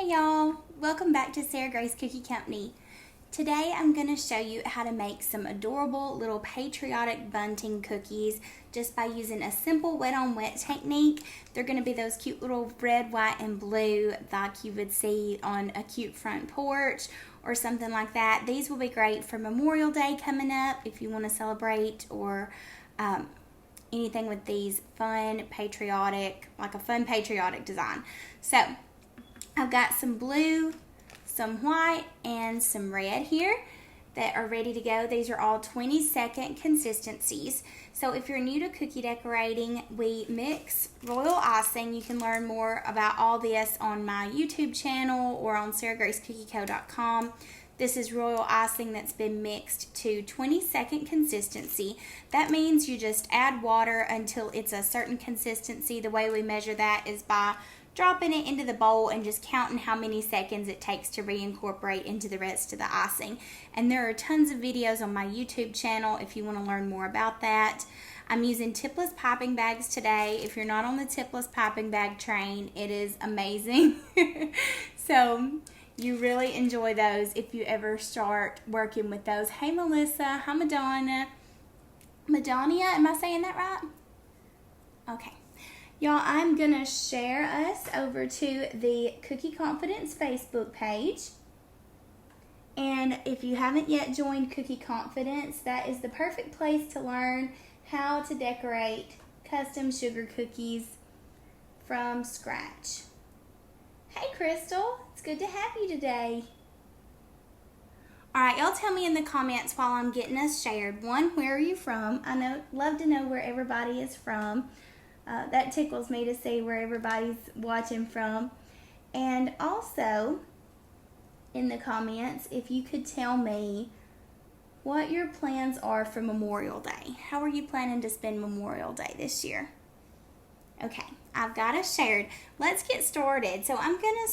Hey y'all, welcome back to Sarah Grace Cookie Company. Today I'm going to show you how to make some adorable little patriotic bunting cookies just by using a simple wet on wet technique. They're going to be those cute little red, white, and blue like you would see on a cute front porch or something like that. These will be great for Memorial Day coming up if you want to celebrate or anything with these fun patriotic, like a fun patriotic design. So I've got some blue, some white, and some red here that are ready to go. These are all 20-second consistencies. So if you're new to cookie decorating, we mix royal icing. You can learn more about all this on my YouTube channel or on sarahgracecookieco.com. This is royal icing that's been mixed to 20-second consistency. That means you just add water until it's a certain consistency. The way we measure that is by dropping it into the bowl and just counting how many seconds it takes to reincorporate into the rest of the icing. And there are tons of videos on my YouTube channel if you want to learn more about that. I'm using tipless piping bags today. If you're not on the tipless piping bag train, it is amazing. So you really enjoy those if you ever start working with those. Hey Melissa, hi Madonna. Madonia, am I saying that right? Okay. Y'all, I'm going to share us over to the Cookie Confidence Facebook page. And if you haven't yet joined Cookie Confidence, that is the perfect place to learn how to decorate custom sugar cookies from scratch. Hey Crystal, it's good to have you today. Alright, y'all tell me in the comments while I'm getting us shared. One, where are you from? Love to know where everybody is from. That tickles me to see where everybody's watching from. And also, in the comments, if you could tell me what your plans are for Memorial Day. How are you planning to spend Memorial Day this year? Okay, I've got us shared. Let's get started. So I'm going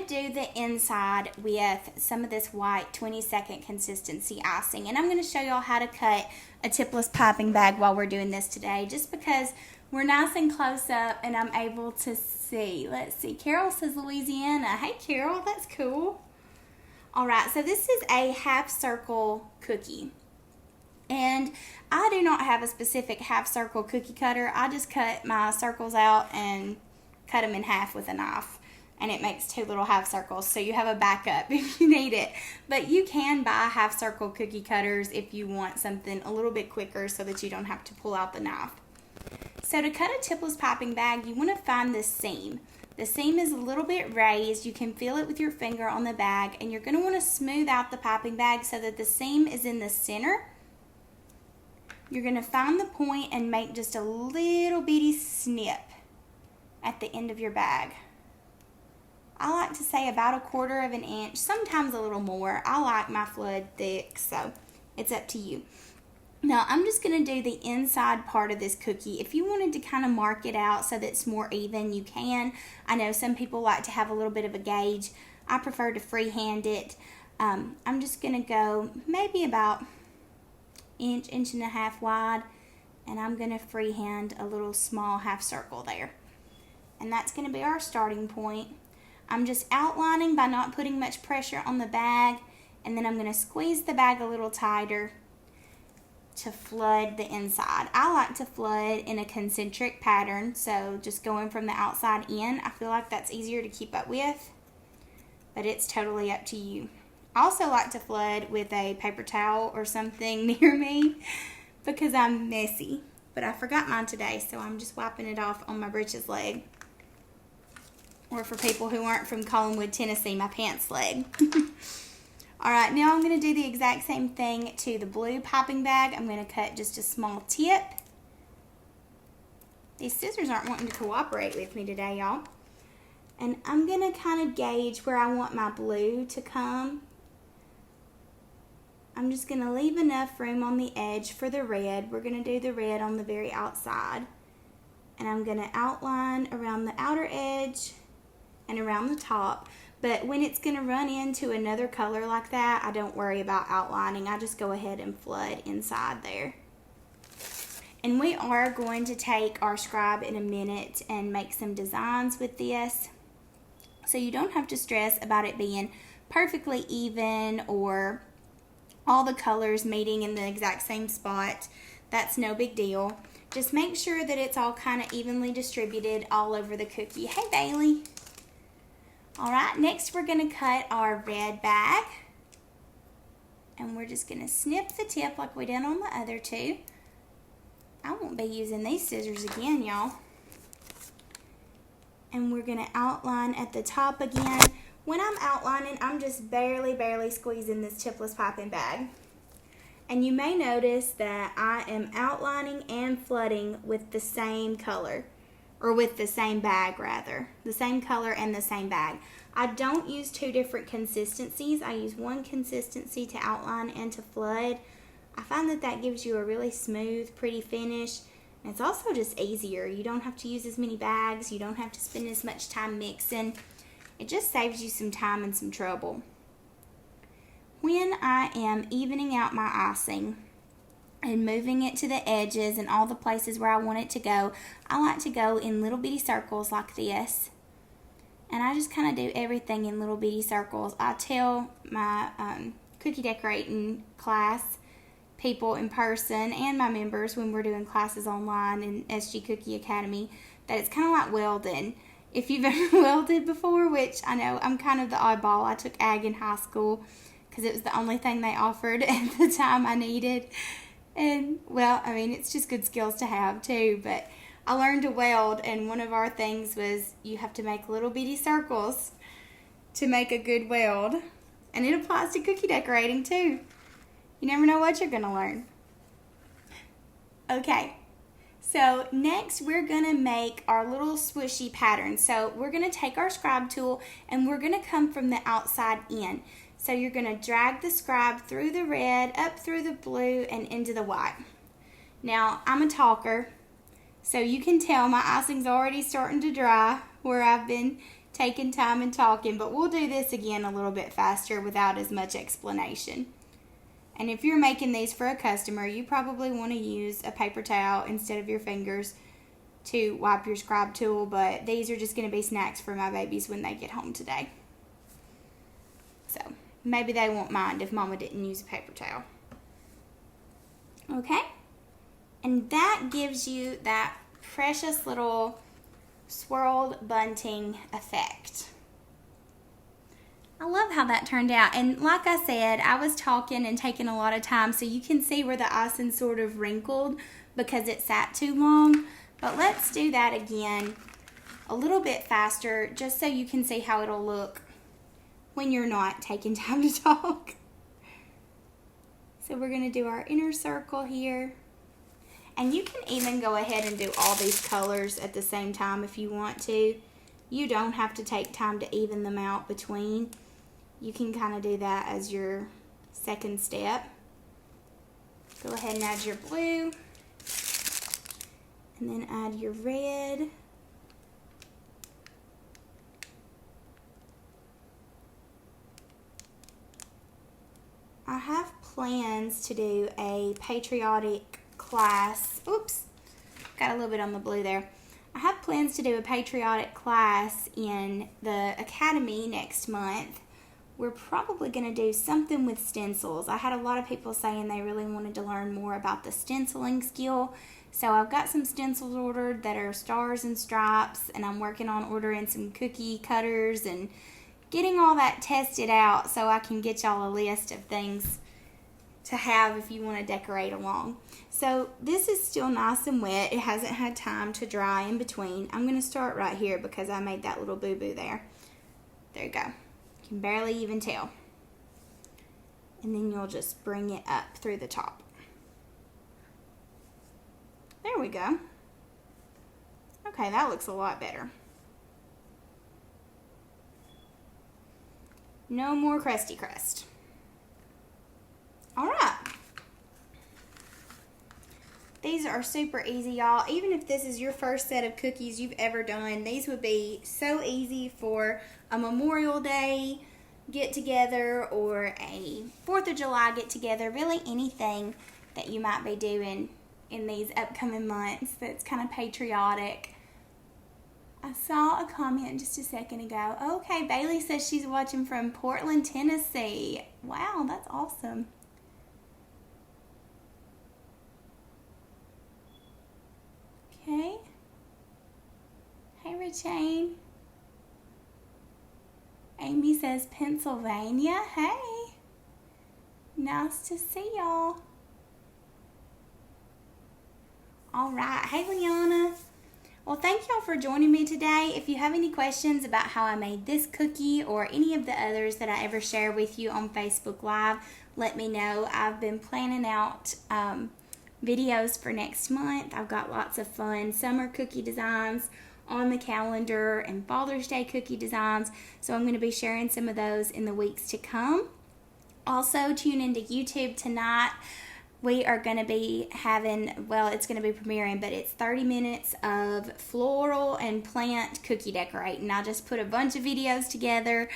to do the inside with some of this white 20-second consistency icing. And I'm going to show y'all how to cut a tipless piping bag while we're doing this today, just because we're nice and close up and I'm able to see. Let's see. Carol says Louisiana. Hey, Carol. That's cool. All right. So this is a half circle cookie. And I do not have a specific half circle cookie cutter. I just cut my circles out and cut them in half with a knife. And it makes two little half circles, so you have a backup if you need it. But you can buy half circle cookie cutters if you want something a little bit quicker so that you don't have to pull out the knife. So to cut a tipless piping bag, you want to find the seam. The seam is a little bit raised. You can feel it with your finger on the bag, and you're going to want to smooth out the piping bag so that the seam is in the center. You're going to find the point and make just a little bitty snip at the end of your bag. I like to say about 1/4 of an inch, sometimes a little more. I like my flood thick, so it's up to you. Now, I'm just going to do the inside part of this cookie. If you wanted to kind of mark it out so that it's more even, you can. I know some people like to have a little bit of a gauge. I prefer to freehand it. I'm just going to go maybe about inch and a half wide, and I'm going to freehand a little small half circle there. And that's going to be our starting point. I'm just outlining by not putting much pressure on the bag, and then I'm going to squeeze the bag a little tighter to flood the inside. I like to flood in a concentric pattern, so just going from the outside in. I feel like that's easier to keep up with, but it's totally up to you. I also like to flood with a paper towel or something near me because I'm messy, but I forgot mine today, so I'm just wiping it off on my britches leg. Or for people who aren't from Collinwood, Tennessee, my pants leg. Alright, now I'm going to do the exact same thing to the blue piping bag. I'm going to cut just a small tip. These scissors aren't wanting to cooperate with me today, y'all. And I'm going to kind of gauge where I want my blue to come. I'm just going to leave enough room on the edge for the red. We're going to do the red on the very outside. And I'm going to outline around the outer edge and around the top. But when it's going to run into another color like that, I don't worry about outlining. I just go ahead and flood inside there. And we are going to take our scribe in a minute and make some designs with this. So you don't have to stress about it being perfectly even or all the colors meeting in the exact same spot. That's no big deal. Just make sure that it's all kind of evenly distributed all over the cookie. Hey, Bailey. All right, next we're going to cut our red bag. And we're just going to snip the tip like we did on the other two. I won't be using these scissors again, y'all. And we're going to outline at the top again. When I'm outlining, I'm just barely squeezing this tipless piping bag. And you may notice that I am outlining and flooding with the same color, or with the same bag rather. The same color and the same bag. I don't use two different consistencies. I use one consistency to outline and to flood. I find that that gives you a really smooth, pretty finish. And it's also just easier. You don't have to use as many bags. You don't have to spend as much time mixing. It just saves you some time and some trouble. When I am evening out my icing and moving it to the edges and all the places where I want it to go, I like to go in little bitty circles like this. And I just kind of do everything in little bitty circles. I tell my cookie decorating class people in person and my members when we're doing classes online in SG Cookie Academy that it's kind of like welding. If you've ever welded before, which I know I'm kind of the oddball. I took ag in high school because it was the only thing they offered at the time I needed. And, well, I mean, it's just good skills to have too. But I learned to weld, and one of our things was you have to make little bitty circles to make a good weld. And it applies to cookie decorating too. You never know what you're going to learn. Okay. So next we're going to make our little swooshy pattern. So we're going to take our scribe tool and we're going to come from the outside in. So you're going to drag the scribe through the red, up through the blue, and into the white. Now I'm a talker, so you can tell my icing's already starting to dry where I've been taking time and talking, but we'll do this again a little bit faster without as much explanation. And if you're making these for a customer, you probably want to use a paper towel instead of your fingers to wipe your scribe tool, but these are just going to be snacks for my babies when they get home today. So maybe they won't mind if Mama didn't use a paper towel. Okay? And that gives you that precious little swirled bunting effect. I love how that turned out. And like I said, I was talking and taking a lot of time, so you can see where the icing sort of wrinkled because it sat too long. But let's do that again a little bit faster just so you can see how it'll look when you're not taking time to talk. So we're going to do our inner circle here. And you can even go ahead and do all these colors at the same time if you want to. You don't have to take time to even them out between. You can kind of do that as your second step. Go ahead and add your blue. And then add your red. I have plans to do a patriotic class. Oops, got a little bit on the blue there. I have plans to do a patriotic class in the academy next month. We're probably going to do something with stencils. I had a lot of people saying they really wanted to learn more about the stenciling skill. So I've got some stencils ordered that are stars and stripes, and I'm working on ordering some cookie cutters and getting all that tested out so I can get y'all a list of things to have if you want to decorate along. So this is still nice and wet. It hasn't had time to dry in between. I'm going to start right here because I made that little boo-boo there. There you go. You can barely even tell. And then you'll just bring it up through the top. There we go. Okay, that looks a lot better. No more crusty crust. All right. These are super easy, y'all. Even if this is your first set of cookies you've ever done, these would be so easy for a Memorial Day get-together or a 4th of July get-together. Really anything that you might be doing in these upcoming months that's kind of patriotic. I saw a comment just a second ago. Okay, Bailey says she's watching from Portland, Tennessee. Wow, that's awesome. Okay. Hey, Richane. Amy says Pennsylvania. Hey. Nice to see y'all. All right. Hey, Liana. Well, thank y'all for joining me today. If you have any questions about how I made this cookie or any of the others that I ever share with you on Facebook Live, let me know. I've been planning out videos for next month. I've got lots of fun summer cookie designs on the calendar and Father's Day cookie designs. So I'm going to be sharing some of those in the weeks to come. Also, tune into YouTube tonight. We are going to be having, well, it's going to be premiering, but it's 30 minutes of floral and plant cookie decorating. I just put a bunch of videos together,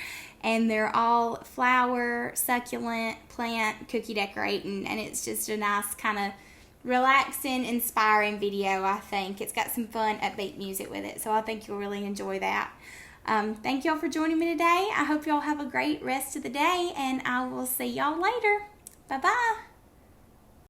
and they're all flower, succulent, plant cookie decorating, and it's just a nice kind of relaxing, inspiring video, I think. It's got some fun, upbeat music with it, so I think you'll really enjoy that. Thank y'all for joining me today. I hope y'all have a great rest of the day, and I will see y'all later. Bye-bye.